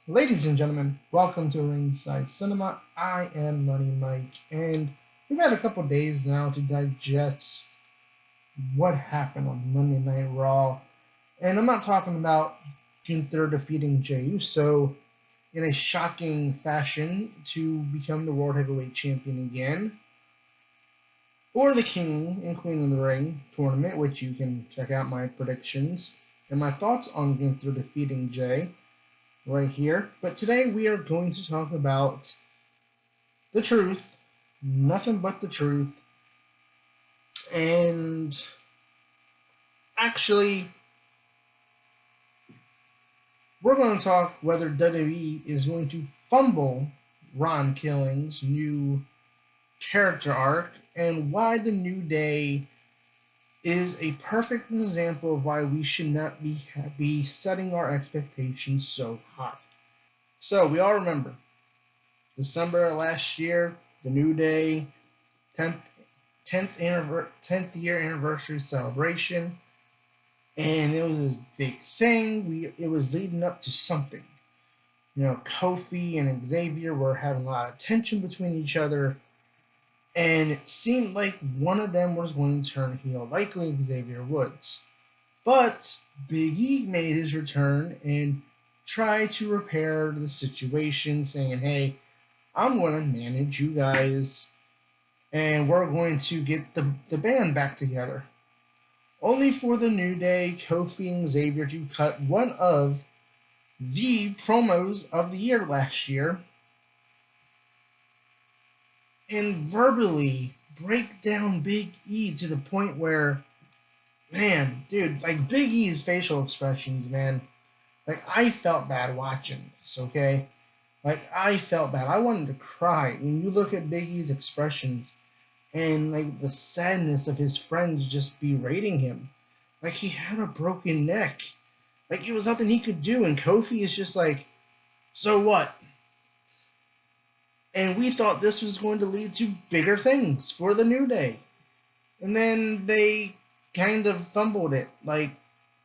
Ladies and gentlemen, welcome to Ringside Cinema. I am Money Mike, and we've had a couple days now to digest what happened on Monday Night Raw. And I'm not talking about Gunther defeating Jey Uso in a shocking fashion to become the World Heavyweight Champion again, or the King and Queen of the Ring tournament, which you can check out my predictions and my thoughts on Gunther defeating Jey right here. But today we are going to talk about the truth, nothing but the truth, and actually, we're going to talk whether WWE is going to fumble Ron Killing's new character arc and why the New Day is a perfect example of why we should not be setting our expectations so high. So we all remember December last year, the New Day 10th year anniversary celebration, and it was this big thing. It was leading up to something. Kofi and Xavier were having a lot of tension between each other, and it seemed like one of them was going to turn heel, likely Xavier Woods. But Big E made his return and tried to repair the situation, saying, "Hey, I'm going to manage you guys, and we're going to get the band back together." Only for the New Day, Kofi, and Xavier to cut one of the promos of the year last year and verbally break down Big E to the point where, man, dude, like Big E's facial expressions, man, like I felt bad watching this, okay? Like I felt bad. I wanted to cry. When you look at Big E's expressions and like the sadness of his friends just berating him, like he had a broken neck. Like it was nothing he could do, and Kofi is just like, "So what?" And we thought this was going to lead to bigger things for the New Day. And then they kind of fumbled it. Like,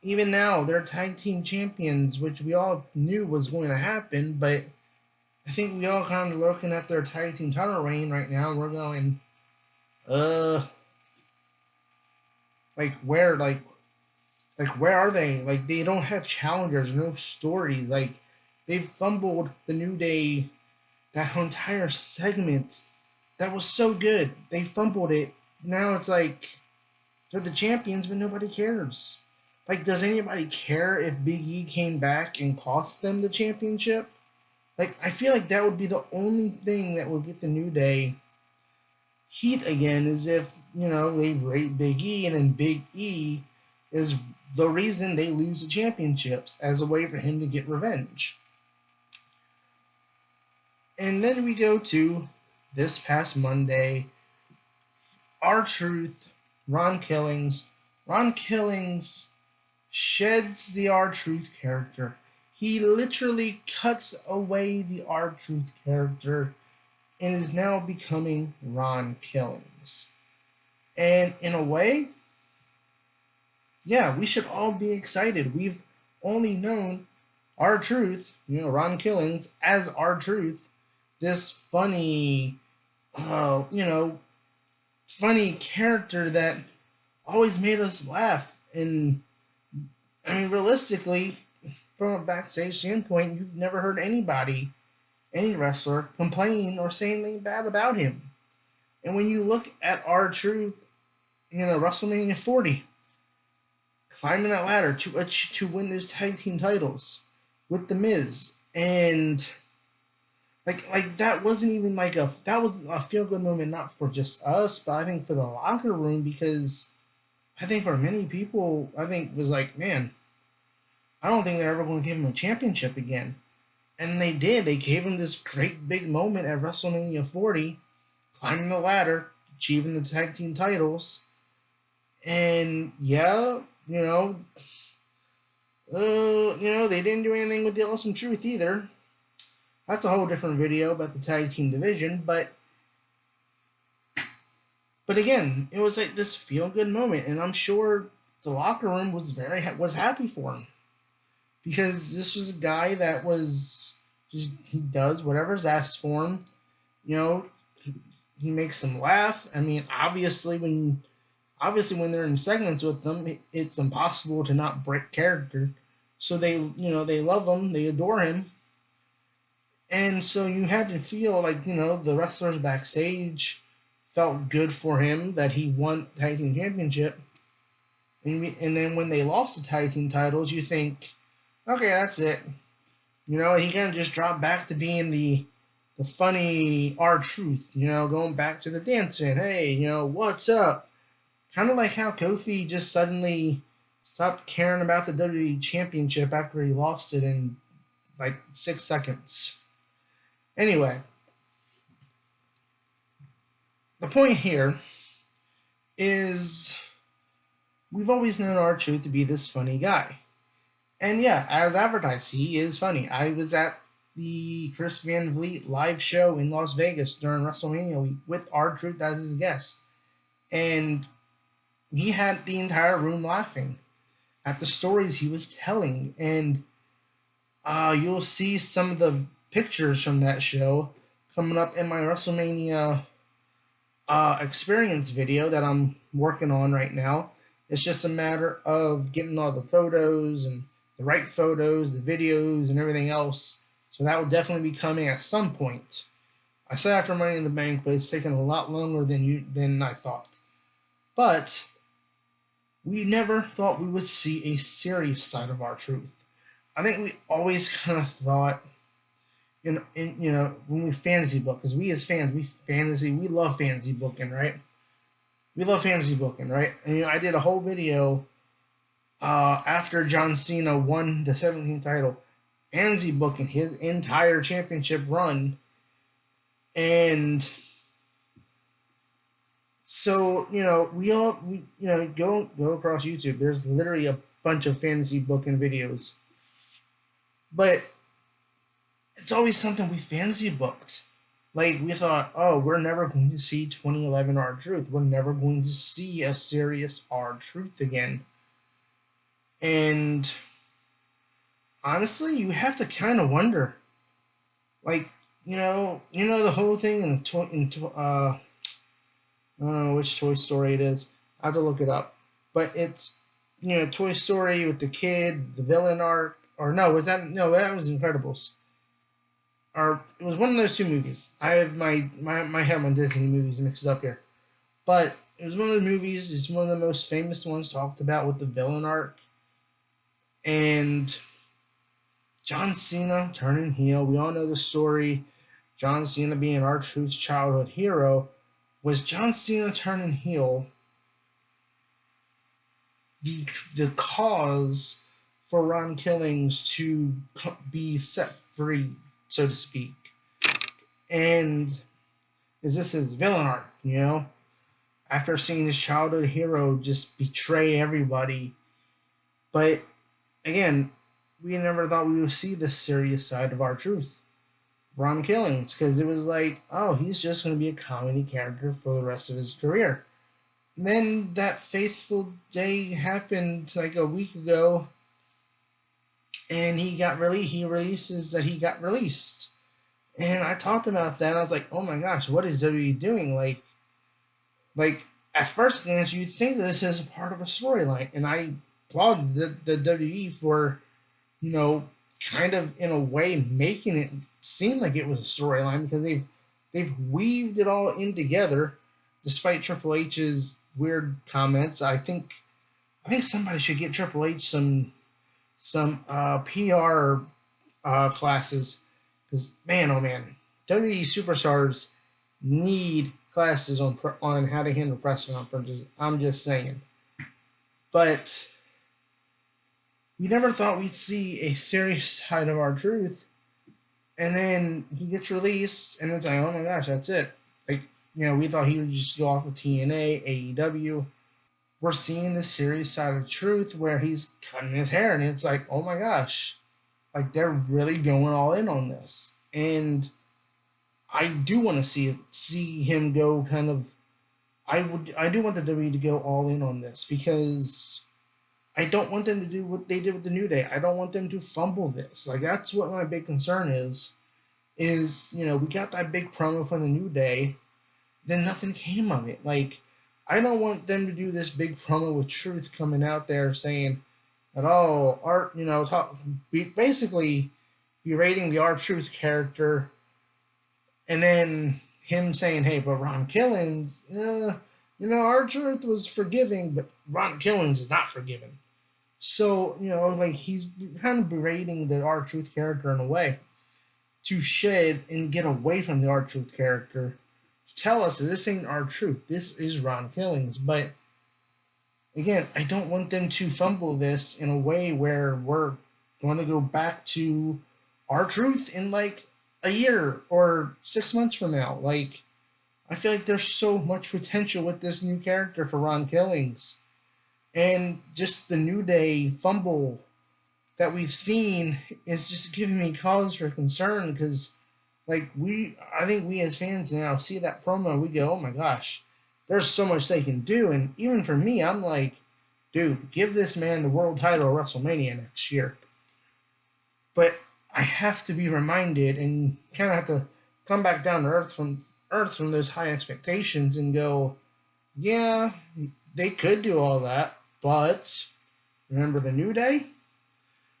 even now, they're tag team champions, which we all knew was going to happen, but I think we all kind of looking at their tag team title reign right now, and we're going, uh, like where are they? Like they don't have challengers, no stories. Like they've fumbled the New Day that entire segment that was so good. They fumbled it. Now it's like they're the champions, but nobody cares. Like, does anybody care if Big E came back and cost them the championship? Like, I feel like that would be the only thing that would get the New Day heat again, is if, they rate Big E and then Big E is the reason they lose the championships as a way for him to get revenge. And then we go to this past Monday, R-Truth, Ron Killings. Ron Killings sheds the R-Truth character. He literally cuts away the R-Truth character and is now becoming Ron Killings. And in a way, yeah, we should all be excited. We've only known R-Truth, Ron Killings, as R-Truth, this funny, uh, you know, funny character that always made us laugh. And I mean, realistically, from a backstage standpoint, you've never heard anybody, any wrestler, complain or say anything bad about him. And when you look at R-Truth, WrestleMania 40, climbing that ladder to win those tag team titles with The Miz, and like that wasn't even that was a feel good moment, not for just us, but I think for the locker room, because I think for many people, I think was like, man, I don't think they're ever going to give him a championship again. And they did. They gave him this great big moment at WrestleMania 40, climbing the ladder, achieving the tag team titles. And yeah, they didn't do anything with the Awesome Truth either. That's a whole different video about the tag team division, but again, it was like this feel good moment, and I'm sure the locker room was happy for him, because this was a guy that was Just he does whatever's asked for him. You know, he makes them laugh. I mean, obviously when they're in segments with them, it's impossible to not break character. So they love him, they adore him, and so you had to feel like the wrestlers backstage felt good for him that he won the tag team championship, and then when they lost the tag team titles, you think, okay, that's it. He kind of just dropped back to being the funny R-Truth, going back to the dancing. Hey, what's up? Kind of like how Kofi just suddenly stopped caring about the WWE Championship after he lost it in like 6 seconds. Anyway, the point here is we've always known R-Truth to be this funny guy. And yeah, as advertised, he is funny. I was at the Chris Van Vliet live show in Las Vegas during WrestleMania week with R-Truth as his guest. And he had the entire room laughing at the stories he was telling. And you'll see some of the pictures from that show coming up in my WrestleMania experience video that I'm working on right now. It's just a matter of getting all the photos and the right photos, the videos, and everything else. So that will definitely be coming at some point. I said after Money in the Bank, but it's taken a lot longer than I thought. But we never thought we would see a serious side of R-Truth. I think we always kind of thought, when we fantasy book, because we as fans, we love fantasy booking, right? We love fantasy booking, right? And I did a whole video after John Cena won the 17th title, fantasy booking his entire championship run, and so we go across YouTube. There's literally a bunch of fantasy booking videos, but it's always something we fantasy booked. Like we thought, oh, we're never going to see 2011 R-Truth. We're never going to see a serious R-Truth again. And honestly, you have to kind of wonder, like the whole thing I don't know which Toy Story it is. I have to look it up, but it's Toy Story with the kid, the villain arc, or no, that was Incredibles. Or it was one of those two movies. I have my head on Disney movies mixed up here, but it was one of the movies. It's one of the most famous ones talked about with the villain arc, and John Cena turning heel. We all know the story. John Cena being R-Truth's childhood hero. Was John Cena turning heel the cause for Ron Killings to be set free, so to speak? And is this his villain arc, After seeing his childhood hero just betray everybody. But again, we never thought we would see this serious side of R-Truth, Ron Killings, because it was like, oh, he's just going to be a comedy character for the rest of his career. And then that fateful day happened like a week ago, and he releases that he got released. And I talked about that. I was like, oh my gosh, what is WWE doing? Like at first glance, you think that this is a part of a storyline, and I applaud the WWE for, kind of in a way making it seem like it was a storyline, because they've weaved it all in together, despite Triple H's weird comments. I think somebody should get Triple H some PR classes, because man, oh man, WWE superstars need classes on how to handle press conferences. I'm just saying. But we never thought we'd see a serious side of R-Truth, and then he gets released, and it's like, oh my gosh, that's it. Like, we thought he would just go off of TNA, AEW. We're seeing this serious side of Truth where he's cutting his hair, and it's like, oh my gosh, like they're really going all in on this. And I do want to see him go kind of. I do want the WWE to go all in on this, because I don't want them to do what they did with the New Day. I don't want them to fumble this. Like, that's what my big concern is. is, we got that big promo from the New Day, then nothing came of it. Like, I don't want them to do this big promo with Truth coming out there saying that, oh, Art, basically berating the Art Truth character, and then him saying, hey, but Ron Killings, Art Truth was forgiving, but Ron Killings is not forgiving. So, like, he's kind of berating the Art Truth character in a way to shed and get away from the Art Truth character to tell us that this ain't Art Truth. This is Ron Killings. But again, I don't want them to fumble this in a way where we're going to go back to Art Truth in like a year or 6 months from now. Like, I feel like there's so much potential with this new character for Ron Killings. And just the New Day fumble that we've seen is just giving me cause for concern because, like, I think we as fans now see that promo and we go, oh my gosh, there's so much they can do. And even for me, I'm like, dude, give this man the world title at WrestleMania next year. But I have to be reminded and kind of have to come back down to earth from those high expectations and go, yeah, they could do all that, but remember the New Day?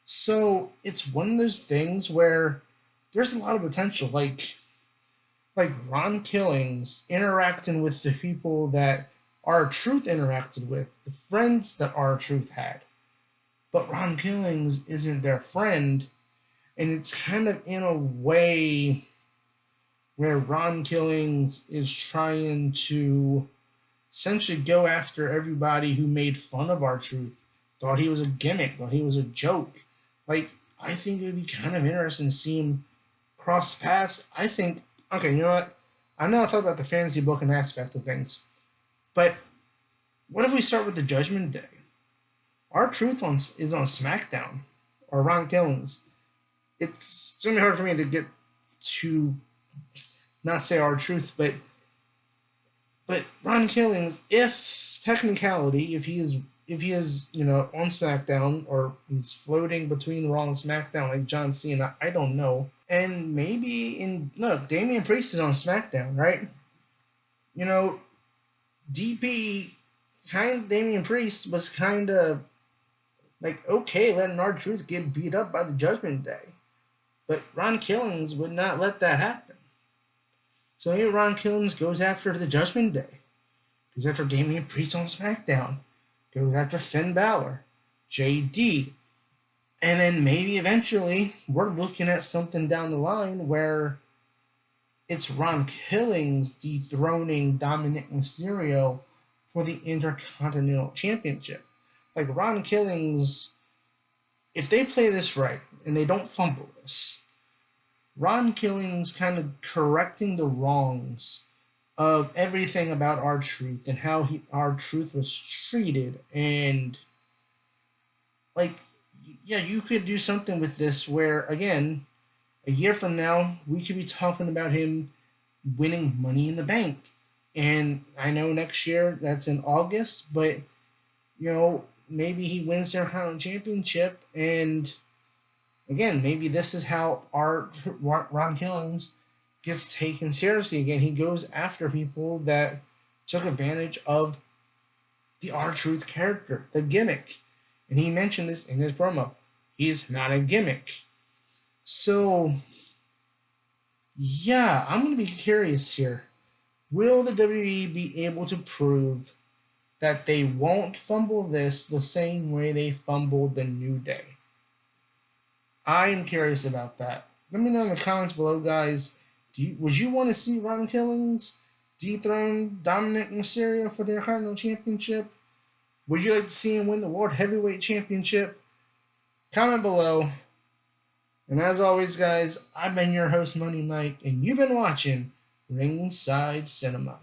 So it's one of those things where there's a lot of potential, like Ron Killings interacting with the people that R Truth interacted with, the friends that R Truth had. But Ron Killings isn't their friend, and it's kind of in a way where Ron Killings is trying to essentially go after everybody who made fun of R Truth, thought he was a gimmick, thought he was a joke. Like, I think it would be kind of interesting to see him cross paths. I think, okay, you know what? I know I'll talk about the fantasy booking aspect of things, but what if we start with the Judgment Day? R Truth is on SmackDown, or Ron Killings. It's going to be hard for me to get to not say R Truth, but Ron Killings, if technicality, if he is on SmackDown, or he's floating between Raw and SmackDown like John Cena, I don't know. And maybe Damian Priest is on SmackDown, right? DP Damian Priest was kind of like, okay, letting R Truth get beat up by the Judgment Day, but Ron Killings would not let that happen. So maybe Ron Killings goes after the Judgment Day, goes after Damian Priest on SmackDown, goes after Finn Balor, JD, and then maybe eventually we're looking at something down the line where it's Ron Killings dethroning Dominic Mysterio for the Intercontinental Championship. Like, Ron Killings, if they play this right and they don't fumble this, Ron Killings kind of correcting the wrongs of everything about R Truth and how R Truth was treated, and like, yeah, you could do something with this where, again, a year from now we could be talking about him winning Money in the Bank. And I know next year that's in August, but maybe he wins their Intercontinental Championship, and again, maybe this is how Ron Killings gets taken seriously again. He goes after people that took advantage of the R Truth character, the gimmick. And he mentioned this in his promo. He's not a gimmick. So, yeah, I'm going to be curious here. Will the WWE be able to prove that they won't fumble this the same way they fumbled the New Day? I am curious about that. Let me know in the comments below, guys. Would you want to see Ron Killings dethrone Dominic Mysterio for the Intercontinental Championship? Would you like to see him win the World Heavyweight Championship? Comment below. And as always, guys, I've been your host, Money Mike, and you've been watching Ringside Cinema.